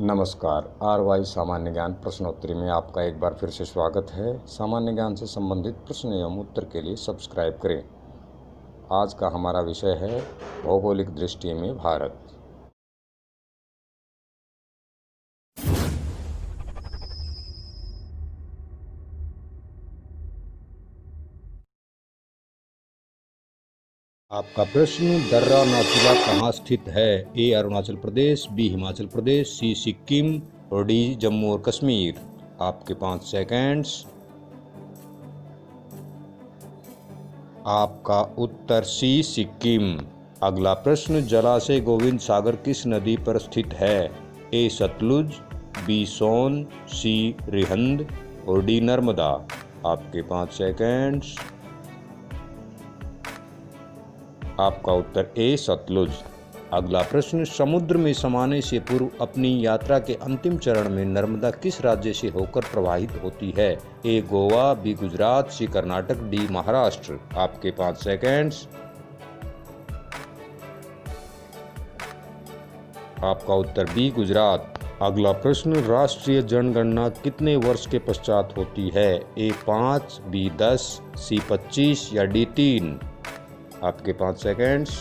नमस्कार। RY सामान्य ज्ञान प्रश्नोत्तरी में आपका एक बार फिर से स्वागत है। सामान्य ज्ञान से संबंधित प्रश्न एवं उत्तर के लिए सब्सक्राइब करें। आज का हमारा विषय है भौगोलिक दृष्टि में भारत। आपका प्रश्न, दर्रा नाथुला कहाँ स्थित है? ए अरुणाचल प्रदेश, बी हिमाचल प्रदेश, सी सिक्किम और डी जम्मू और कश्मीर। आपके 5 सेकंड्स। आपका उत्तर सी सिक्किम। अगला प्रश्न, जलाशय गोविंद सागर किस नदी पर स्थित है? ए सतलुज, बी सोन, सी रिहंद और डी नर्मदा। आपके 5 सेकंड्स। आपका उत्तर ए सतलुज। अगला प्रश्न, समुद्र में समाने से पूर्व अपनी यात्रा के अंतिम चरण में नर्मदा किस राज्य से होकर प्रवाहित होती है? ए गोवा, बी गुजरात, सी कर्नाटक, डी महाराष्ट्र। आपके 5 सेकंड्स। आपका उत्तर बी गुजरात। अगला प्रश्न, राष्ट्रीय जनगणना कितने वर्ष के पश्चात होती है? ए 5, बी 10, सी 25 या डी 3। आपके 5 सेकंड्स।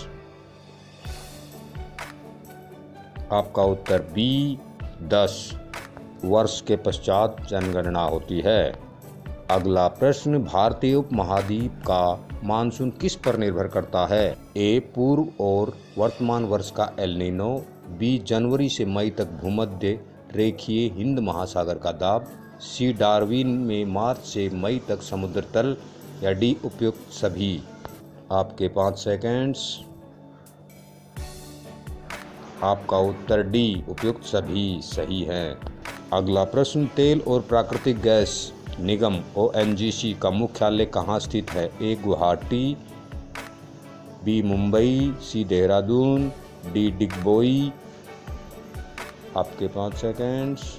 आपका उत्तर बी 10 वर्ष के पश्चात जनगणना होती है। अगला प्रश्न, भारतीय उपमहाद्वीप का मानसून किस पर निर्भर करता है? ए पूर्व और वर्तमान वर्ष का एल नीनो, बी जनवरी से मई तक भूमध्य रेखीय हिंद महासागर का दाब, सी डार्विन में मार्च से मई तक समुद्र तल या डी उपयुक्त सभी। आपके 5 सेकंड्स। आपका उत्तर डी उपयुक्त सभी सही है। अगला प्रश्न, तेल और प्राकृतिक गैस निगम ONGC का मुख्यालय कहाँ स्थित है? ए गुवाहाटी, बी मुंबई, सी देहरादून, डी डिगबोई। आपके 5 सेकंड्स।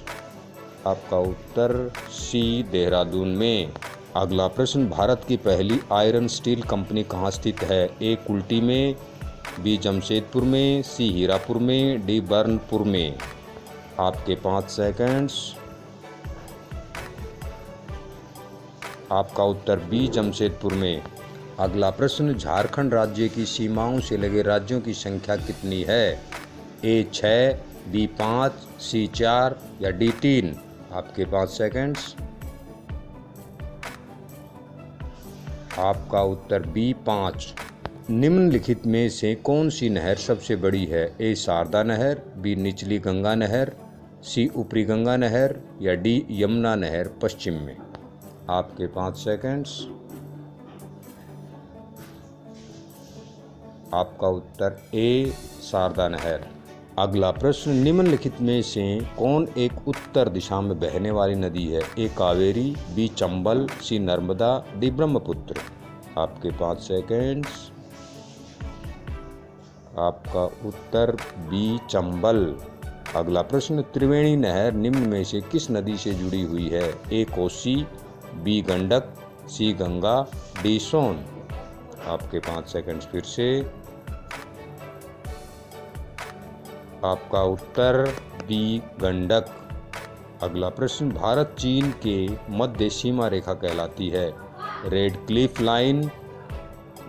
आपका उत्तर सी देहरादून में। अगला प्रश्न, भारत की पहली आयरन स्टील कंपनी कहाँ स्थित है? ए कुल्टी में, बी जमशेदपुर में, सी हीरापुर में, डी बर्नपुर में। आपके 5 सेकंड्स। आपका उत्तर बी जमशेदपुर में। अगला प्रश्न, झारखंड राज्य की सीमाओं से लगे राज्यों की संख्या कितनी है? ए 6, बी 5, सी 4 या डी 3। आपके 5 सेकंड्स। आपका उत्तर बी 5। निम्नलिखित में से कौन सी नहर सबसे बड़ी है? ए शारदा नहर, बी निचली गंगा नहर, सी ऊपरी गंगा नहर या डी यमुना नहर पश्चिम में। आपके 5 सेकंड्स। आपका उत्तर ए शारदा नहर। अगला प्रश्न, निम्नलिखित में से कौन एक उत्तर दिशा में बहने वाली नदी है? ए कावेरी, बी चंबल, सी नर्मदा, डी ब्रह्मपुत्र। आपके 5 सेकंड्स। आपका उत्तर बी चंबल। अगला प्रश्न, त्रिवेणी नहर निम्न में से किस नदी से जुड़ी हुई है? ए कोसी, बी गंडक, सी गंगा, डी सोन। आपके 5 सेकंड्स फिर से। आपका उत्तर बी गंडक। अगला प्रश्न, भारत चीन के मध्य सीमा रेखा कहलाती है? Radcliffe line,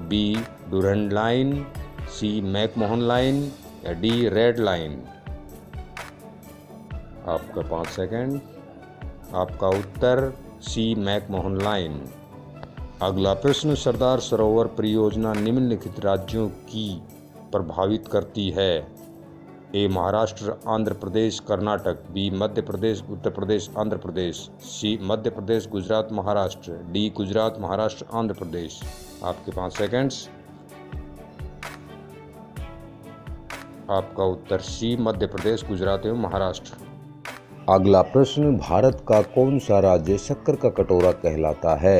B Durand line, C McMahon line या डी रेड लाइन। आपका 5 सेकंड। आपका उत्तर सी मैकमोहन लाइन। अगला प्रश्न, सरदार सरोवर परियोजना निम्नलिखित राज्यों की प्रभावित करती है? ए महाराष्ट्र, आंध्र प्रदेश, कर्नाटक, बी मध्य प्रदेश, उत्तर प्रदेश, आंध्र प्रदेश, सी मध्य प्रदेश, गुजरात, महाराष्ट्र, डी गुजरात, महाराष्ट्र, आंध्र प्रदेश। आपके 5 सेकंड्स। आपका उत्तर सी मध्य प्रदेश, गुजरात एवं महाराष्ट्र। अगला प्रश्न, भारत का कौन सा राज्य शक्कर का कटोरा कहलाता है?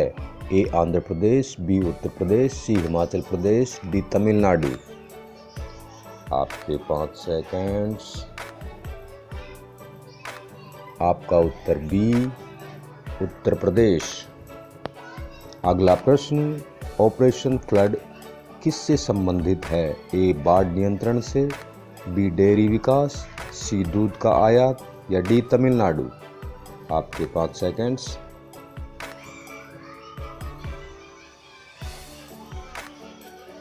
ए आंध्र प्रदेश, बी उत्तर प्रदेश, सी हिमाचल प्रदेश, डी तमिलनाडु। आपके 5 सेकंड्स। आपका उत्तर बी उत्तर प्रदेश। अगला प्रश्न, ऑपरेशन फ्लड किससे संबंधित है? ए बाढ़ नियंत्रण से, बी डेयरी विकास, सी दूध का आयात या डी तमिलनाडु? आपके 5 सेकंड्स।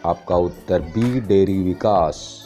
आपका उत्तर बी डेयरी विकास।